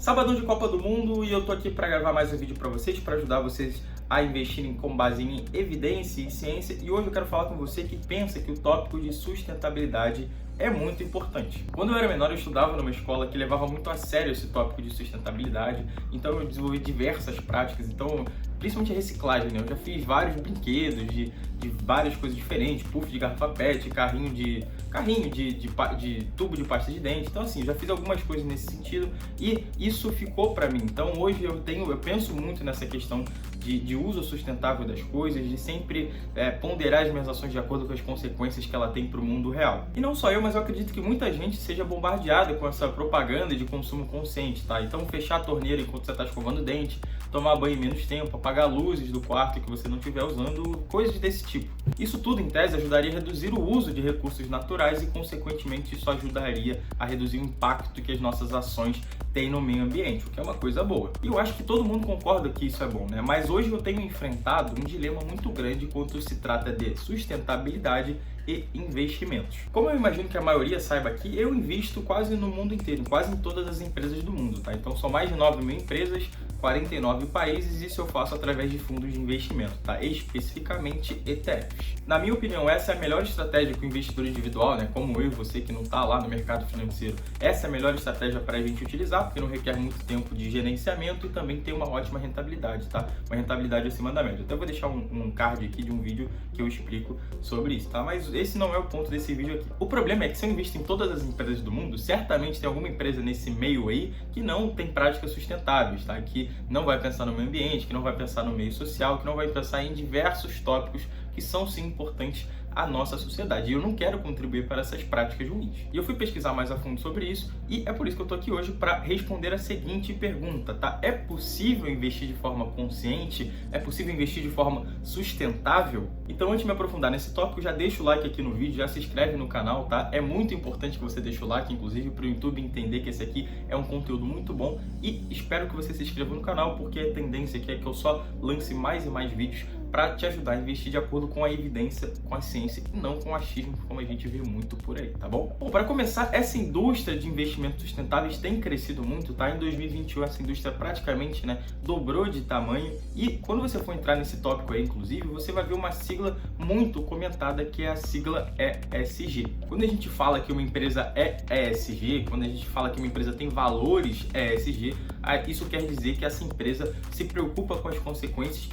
Sabadão de Copa do Mundo e eu tô aqui para gravar mais um vídeo para vocês, para ajudar vocês a investirem com base em evidência e ciência. E hoje eu quero falar com você que pensa que o tópico de sustentabilidade é muito importante. Quando eu era menor, eu estudava numa escola que levava muito a sério esse tópico de sustentabilidade, então eu desenvolvi diversas práticas, principalmente a reciclagem, né? Eu já fiz vários brinquedos de várias coisas diferentes, puff de garrafa PET, carrinho de tubo de pasta de dente. Então assim, eu já fiz algumas coisas nesse sentido e isso ficou para mim. Então hoje eu penso muito nessa questão de uso sustentável das coisas, de sempre ponderar as minhas ações de acordo com as consequências que ela tem para o mundo real. E não só eu, mas eu acredito que muita gente seja bombardeada com essa propaganda de consumo consciente, tá? Então fechar a torneira enquanto você está escovando o dente, tomar banho em menos tempo, apagar luzes do quarto que você não estiver usando, coisas desse tipo. Isso tudo, em tese, ajudaria a reduzir o uso de recursos naturais e, consequentemente, isso ajudaria a reduzir o impacto que as nossas ações têm no meio ambiente, o que é uma coisa boa. E eu acho que todo mundo concorda que isso é bom, né? Mas hoje eu tenho enfrentado um dilema muito grande quando se trata de sustentabilidade e investimentos. Como eu imagino que a maioria saiba aqui, eu invisto quase no mundo inteiro, quase em todas as empresas do mundo, tá? Então são mais de 9 mil empresas, 49 países, e isso eu faço através de fundos de investimento, tá? Especificamente ETFs. Na minha opinião, essa é a melhor estratégia que o investidor individual, né, como eu e você que não está lá no mercado financeiro, essa é a melhor estratégia para a gente utilizar, porque não requer muito tempo de gerenciamento e também tem uma ótima rentabilidade, tá? Uma rentabilidade acima da média. Até vou deixar um card aqui de um vídeo que eu explico sobre isso, tá? Mas esse não é o ponto desse vídeo aqui. O problema é que se eu invisto em todas as empresas do mundo, certamente tem alguma empresa nesse meio aí que não tem práticas sustentáveis, tá? Que não vai pensar no meio ambiente, que não vai pensar no meio social, que não vai pensar em diversos tópicos que são sim importantes à nossa sociedade. E eu não quero contribuir para essas práticas ruins. E eu fui pesquisar mais a fundo sobre isso e é por isso que eu tô aqui hoje para responder a seguinte pergunta, tá? É possível investir de forma consciente? É possível investir de forma sustentável? Então, antes de me aprofundar nesse tópico, já deixa o like aqui no vídeo, já se inscreve no canal, tá? É muito importante que você deixe o like, inclusive, para o YouTube entender que esse aqui é um conteúdo muito bom e espero que você se inscreva no canal, porque a tendência aqui é que eu só lance mais e mais vídeos para te ajudar a investir de acordo com a evidência, com a ciência e não com o achismo, como a gente vê muito por aí, tá bom? Bom, para começar, essa indústria de investimentos sustentáveis tem crescido muito, tá? Em 2021, essa indústria praticamente, dobrou de tamanho e quando você for entrar nesse tópico aí, inclusive, você vai ver uma sigla muito comentada que é a sigla ESG. Quando a gente fala que uma empresa é ESG, quando a gente fala que uma empresa tem valores ESG, isso quer dizer que essa empresa se preocupa com as consequências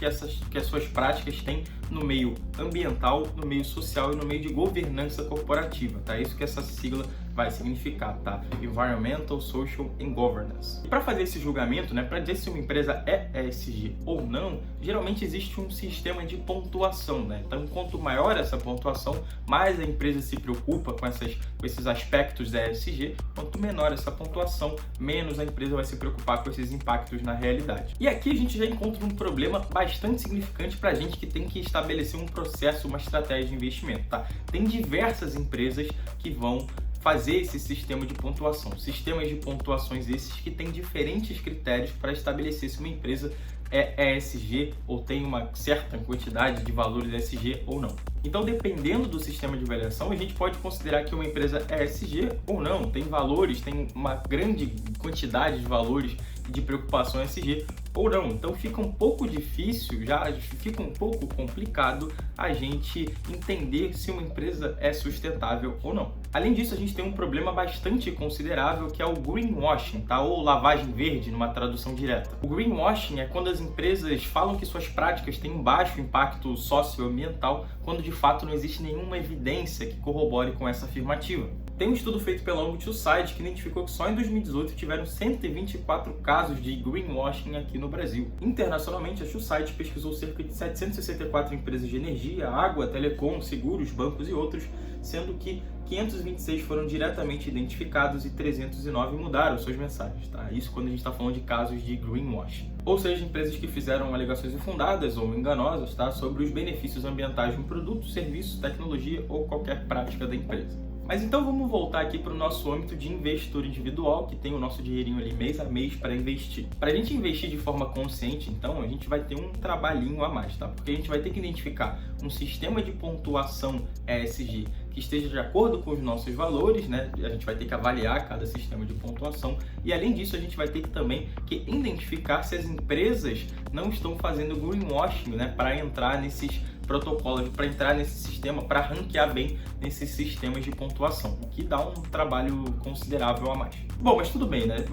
que as suas práticas têm no meio ambiental, no meio social e no meio de governança corporativa, tá? Isso que essa sigla vai significar, tá? Environmental, Social and Governance. E para fazer esse julgamento, para dizer se uma empresa é ESG ou não, geralmente existe um sistema de pontuação, né? Então, quanto maior essa pontuação, mais a empresa se preocupa com esses aspectos da ESG, quanto menor essa pontuação, menos a empresa vai se preocupar com esses impactos na realidade. E aqui a gente já encontra um problema bastante significante para a gente que tem que estabelecer um processo, uma estratégia de investimento, tá? Tem diversas empresas que vão fazer esse sistema de pontuação, sistemas de pontuações esses que têm diferentes critérios para estabelecer se uma empresa é ESG ou tem uma certa quantidade de valores ESG ou não. Então, dependendo do sistema de avaliação, a gente pode considerar que uma empresa é ESG ou não, tem valores, tem uma grande quantidade de valores de preocupação ESG ou não. Então fica um pouco difícil, já fica um pouco complicado a gente entender se uma empresa é sustentável ou não. Além disso, a gente tem um problema bastante considerável que é o greenwashing, tá? Ou lavagem verde, numa tradução direta. O greenwashing é quando as empresas falam que suas práticas têm um baixo impacto socioambiental, quando de fato não existe nenhuma evidência que corrobore com essa afirmativa. Tem um estudo feito pela ONG Society que identificou que só em 2018 tiveram 124 casos de greenwashing aqui no Brasil. Internacionalmente, a Society pesquisou cerca de 764 empresas de energia, água, telecom, seguros, bancos e outros, sendo que 526 foram diretamente identificados e 309 mudaram suas mensagens, tá? Isso quando a gente está falando de casos de greenwashing. Ou seja, empresas que fizeram alegações infundadas ou enganosas, tá? Sobre os benefícios ambientais de um produto, serviço, tecnologia ou qualquer prática da empresa. Mas então vamos voltar aqui para o nosso âmbito de investidor individual, que tem o nosso dinheirinho ali mês a mês para investir. Para a gente investir de forma consciente, então, a gente vai ter um trabalhinho a mais, tá? Porque a gente vai ter que identificar um sistema de pontuação ESG que esteja de acordo com os nossos valores, né? A gente vai ter que avaliar cada sistema de pontuação e, além disso, a gente vai ter que também identificar se as empresas não estão fazendo greenwashing, né, para entrar nesses protocolos, para entrar nesse sistema, para ranquear bem nesses sistemas de pontuação, o que dá um trabalho considerável a mais. Bom, mas tudo bem, né?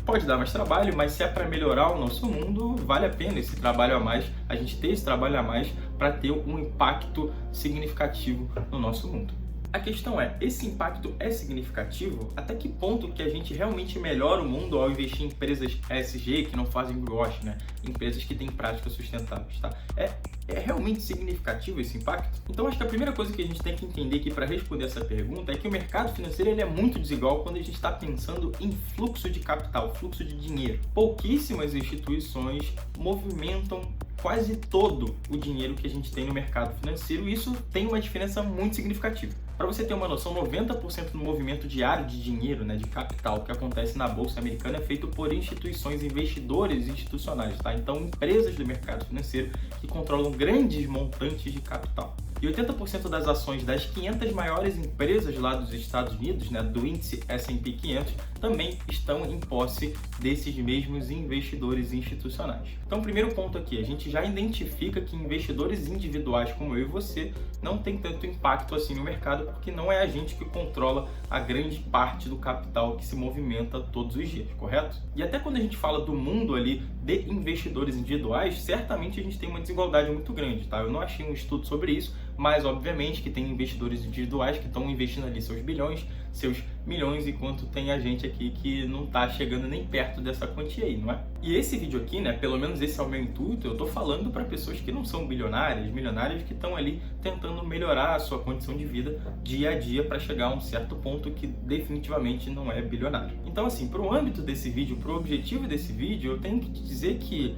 Pode dar mais trabalho, mas se é para melhorar o nosso mundo, vale a pena esse trabalho a mais, a gente ter esse trabalho a mais para ter um impacto significativo no nosso mundo. A questão é, esse impacto é significativo? Até que ponto que a gente realmente melhora o mundo ao investir em empresas ESG que não fazem greenwashing, né? Empresas que têm práticas sustentáveis, tá? É realmente significativo esse impacto? Então acho que a primeira coisa que a gente tem que entender aqui para responder essa pergunta é que o mercado financeiro ele é muito desigual quando a gente está pensando em fluxo de capital, fluxo de dinheiro. Pouquíssimas instituições movimentam quase todo o dinheiro que a gente tem no mercado financeiro e isso tem uma diferença muito significativa. Para você ter uma noção, 90% do movimento diário de dinheiro, né, de capital que acontece na Bolsa Americana é feito por instituições, investidores institucionais, tá? Então, empresas do mercado financeiro que controlam grandes montantes de capital. E 80% das ações das 500 maiores empresas lá dos Estados Unidos, né, do índice S&P 500, também estão em posse desses mesmos investidores institucionais. Então, primeiro ponto aqui, a gente já identifica que investidores individuais como eu e você não tem tanto impacto assim no mercado, porque não é a gente que controla a grande parte do capital que se movimenta todos os dias, correto? E até quando a gente fala do mundo ali de investidores individuais, certamente a gente tem uma desigualdade muito grande, tá? Eu não achei um estudo sobre isso, mas obviamente que tem investidores individuais que estão investindo ali seus bilhões, seus milhões, enquanto tem a gente aqui que não está chegando nem perto dessa quantia aí, não é? E esse vídeo aqui, né, pelo menos esse é o meu intuito, eu tô falando para pessoas que não são bilionárias, milionárias que estão ali tentando melhorar a sua condição de vida dia a dia para chegar a um certo ponto que definitivamente não é bilionário. Então assim, para o âmbito desse vídeo, para o objetivo desse vídeo, eu tenho que te dizer que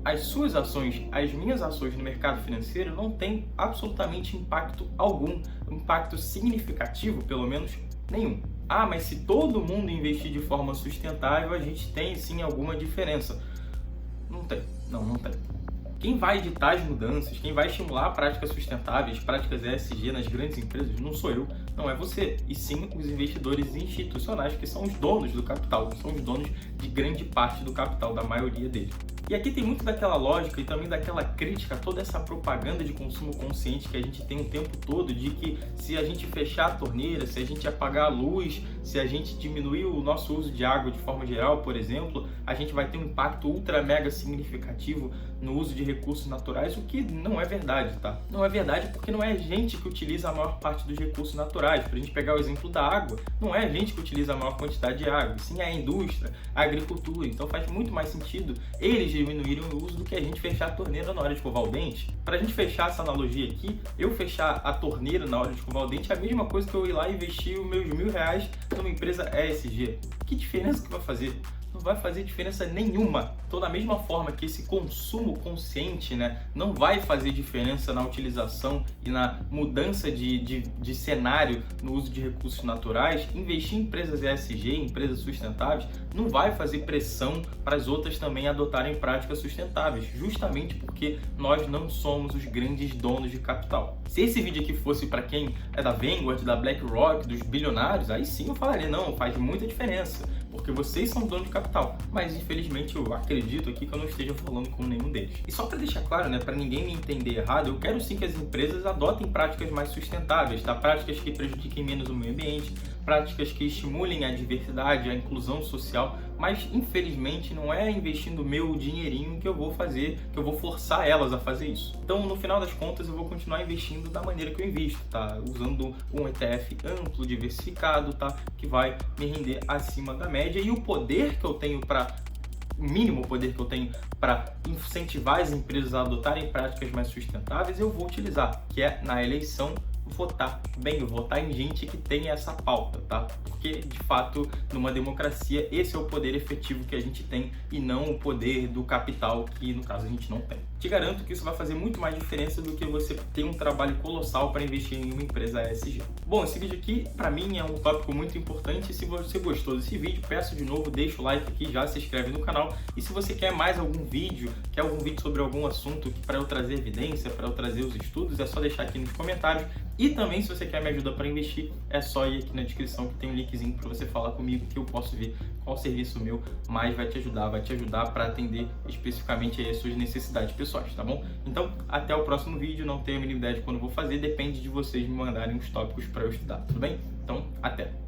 as suas ações, as minhas ações no mercado financeiro não têm absolutamente impacto algum, impacto significativo, pelo menos nenhum. Ah, mas se todo mundo investir de forma sustentável, a gente tem sim alguma diferença. Não tem, não tem. Quem vai editar as mudanças, quem vai estimular práticas sustentáveis, práticas ESG nas grandes empresas, não sou eu, não é você, e sim os investidores institucionais, que são os donos do capital, são os donos de grande parte do capital, da maioria deles. E aqui tem muito daquela lógica e também daquela crítica a toda essa propaganda de consumo consciente que a gente tem o tempo todo, de que se a gente fechar a torneira, se a gente apagar a luz, se a gente diminuir o nosso uso de água de forma geral, por exemplo, a gente vai ter um impacto ultra mega significativo no uso de recursos naturais, o que não é verdade, tá? Não é verdade porque não é a gente que utiliza a maior parte dos recursos naturais. Para a gente pegar o exemplo da água, não é a gente que utiliza a maior quantidade de água, sim a indústria, a agricultura. Então faz muito mais sentido eles diminuírem o uso do que a gente fechar a torneira na hora de escovar o dente. Para a gente fechar essa analogia aqui, eu fechar a torneira na hora de escovar o dente é a mesma coisa que eu ir lá e investir os meus R$1.000 numa empresa ESG. Que diferença que vai fazer? Não vai fazer diferença nenhuma. Então, da mesma forma que esse consumo consciente, né, não vai fazer diferença na utilização e na mudança de cenário no uso de recursos naturais, investir em empresas ESG, empresas sustentáveis, não vai fazer pressão para as outras também adotarem práticas sustentáveis, justamente porque nós não somos os grandes donos de capital. Se esse vídeo aqui fosse para quem é da Vanguard, da BlackRock, dos bilionários, aí sim eu falaria, não, faz muita diferença, porque vocês são donos de capital, mas infelizmente eu acredito aqui que eu não esteja falando com nenhum deles. E só para deixar claro, né, para ninguém me entender errado, eu quero sim que as empresas adotem práticas mais sustentáveis, tá? Práticas que prejudiquem menos o meio ambiente, práticas que estimulem a diversidade, a inclusão social, mas infelizmente não é investindo meu dinheirinho que eu vou fazer, que eu vou forçar elas a fazer isso. Então, no final das contas, eu vou continuar investindo da maneira que eu invisto, tá? Usando um ETF amplo, diversificado, tá? Que vai me render acima da média, e o poder que eu tenho o mínimo poder que eu tenho para incentivar as empresas a adotarem práticas mais sustentáveis, eu vou utilizar, que é na eleição votar bem, votar em gente que tem essa pauta, tá? Porque, de fato, numa democracia, esse é o poder efetivo que a gente tem e não o poder do capital, que, no caso, a gente não tem. Te garanto que isso vai fazer muito mais diferença do que você ter um trabalho colossal para investir em uma empresa ESG. Bom, esse vídeo aqui, para mim, é um tópico muito importante. Se você gostou desse vídeo, peço de novo, deixa o like aqui, já se inscreve no canal. E se você quer mais algum vídeo, sobre algum assunto para eu trazer evidência, para eu trazer os estudos, é só deixar aqui nos comentários. E também, se você quer me ajuda para investir, é só ir aqui na descrição que tem um linkzinho para você falar comigo, que eu posso ver qual serviço meu mais vai te ajudar para atender especificamente aí as suas necessidades pessoais, tá bom? Então, até o próximo vídeo, não tenho a mínima ideia de quando eu vou fazer, depende de vocês me mandarem os tópicos para eu estudar, tudo bem? Então, até!